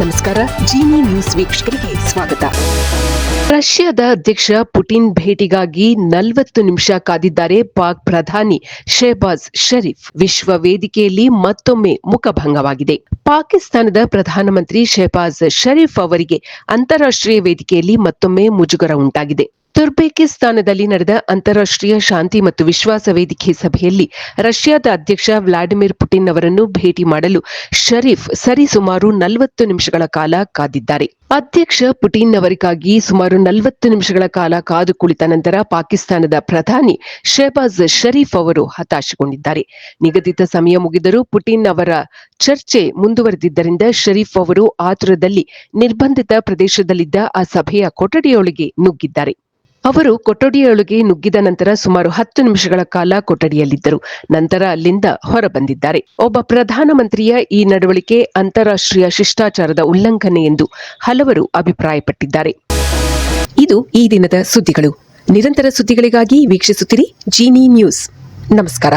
ನಮಸ್ಕಾರ. ಜಿನಿ ನ್ಯೂಸ್ ವೀಕ್ಷಕರಿಗೆ ಸ್ವಾಗತ. ರಷ್ಯಾದ ಅಧ್ಯಕ್ಷ ಪುಟಿನ್ ಭೇಟಿಗಾಗಿ 40 ನಿಮಿಷ ಕಾದಿದ್ದಾರೆ ಪಾಕ್ ಪ್ರಧಾನಿ ಶೆಹಬಾಜ್ ಷರೀಫ್. ವಿಶ್ವ ವೇದಿಕೆಯಲ್ಲಿ ಮತ್ತೊಮ್ಮೆ ಮುಖಭಂಗವಾಗಿದೆ. ಪಾಕಿಸ್ತಾನದ ಪ್ರಧಾನಮಂತ್ರಿ ಶೆಹಬಾಜ್ ಷರೀಫ್ ಅವರಿಗೆ ಅಂತಾರಾಷ್ಟ್ರೀಯ ವೇದಿಕೆಯಲ್ಲಿ ಮತ್ತೊಮ್ಮೆ ಮುಜುಗರ ಉಂಟಾಗಿದೆ. ತುರ್ಬೇಕಿಸ್ತಾನದಲ್ಲಿ ನಡೆದ ಅಂತಾರಾಷ್ಟ್ರೀಯ ಶಾಂತಿ ಮತ್ತು ವಿಶ್ವಾಸ ವೇದಿಕೆ ಸಭೆಯಲ್ಲಿ ರಷ್ಯಾದ ಅಧ್ಯಕ್ಷ ವ್ಲಾಡಿಮಿರ್ ಪುಟಿನ್ ಅವರನ್ನು ಭೇಟಿ ಮಾಡಲು ಷರೀಫ್ ಸರಿಸುಮಾರು 40 ನಿಮಿಷಗಳ ಕಾಲ ಕಾದಿದ್ದಾರೆ. ಅಧ್ಯಕ್ಷ ಪುಟಿನ್ ಅವರಿಗಾಗಿ ಸುಮಾರು 40 ನಿಮಿಷಗಳ ಕಾಲ ಕಾದು ಕುಳಿತ ನಂತರ ಪಾಕಿಸ್ತಾನದ ಪ್ರಧಾನಿ ಶೆಹಬಾಜ್ ಷರೀಫ್ ಅವರು ಹತಾಶೆಗೊಂಡಿದ್ದಾರೆ. ನಿಗದಿತ ಸಮಯ ಮುಗಿದರೂ ಪುಟಿನ್ ಅವರ ಚರ್ಚೆ ಮುಂದುವರೆದಿದ್ದರಿಂದ ಷರೀಫ್ ಅವರು ಆತುರದಲ್ಲಿ ನಿರ್ಬಂಧಿತ ಪ್ರದೇಶದಲ್ಲಿದ್ದ ಆ ಸಭೆಯ ಕೊಠಡಿಯೊಳಗೆ ನುಗ್ಗಿದ್ದಾರೆ. ಅವರು ಕೊಠಡಿಯೊಳಗೆ ನುಗ್ಗಿದ ನಂತರ ಸುಮಾರು 10 ನಿಮಿಷಗಳ ಕಾಲ ಕೊಠಡಿಯಲ್ಲಿದ್ದರು. ನಂತರ ಅಲ್ಲಿಂದ ಹೊರಬಂದಿದ್ದಾರೆ. ಒಬ್ಬ ಪ್ರಧಾನಮಂತ್ರಿಯ ಈ ನಡವಳಿಕೆ ಅಂತಾರಾಷ್ಟ್ರೀಯ ಶಿಷ್ಟಾಚಾರದ ಉಲ್ಲಂಘನೆ ಎಂದು ಹಲವರು ಅಭಿಪ್ರಾಯಪಟ್ಟಿದ್ದಾರೆ. ಇದು ಈ ದಿನದ ಸುದ್ದಿಗಳು. ನಿರಂತರ ಸುದ್ದಿಗಳಿಗಾಗಿ ವೀಕ್ಷಿಸುತ್ತಿರಿ ಜಿನಿ ನ್ಯೂಸ್. ನಮಸ್ಕಾರ.